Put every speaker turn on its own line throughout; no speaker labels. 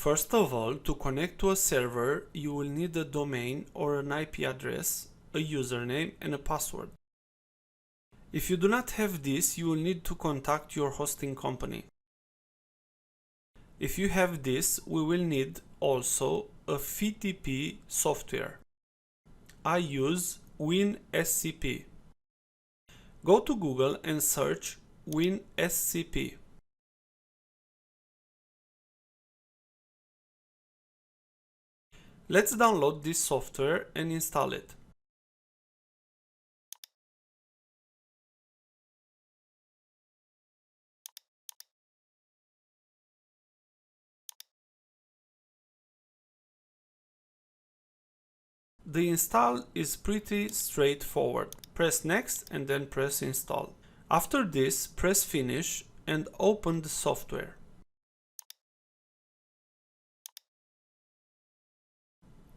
First of all, to connect to a server, you will need a domain or an IP address, a username and a password. If you do not have this, you will need to contact your hosting company. If you have this, we will need also a FTP software. I use WinSCP. Go to Google and search WinSCP. Let's download this software and install it. The install is pretty straightforward. Press next and then press install. After this, press finish and open the software.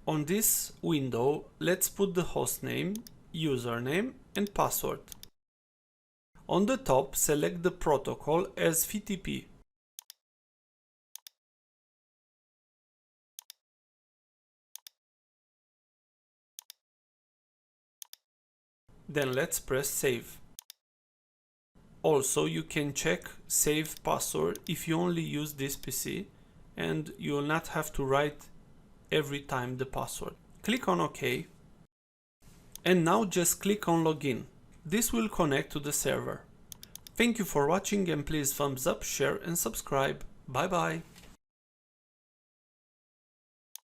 On this window, let's put the hostname, username and password. On the top, select the protocol as FTP. Then let's press save. Also, you can check save password if you only use this PC and you will not have to write every time the password. Click on OK. And now just click on login. This will connect to the server. Thank you for watching and please thumbs up, share and subscribe. Bye bye.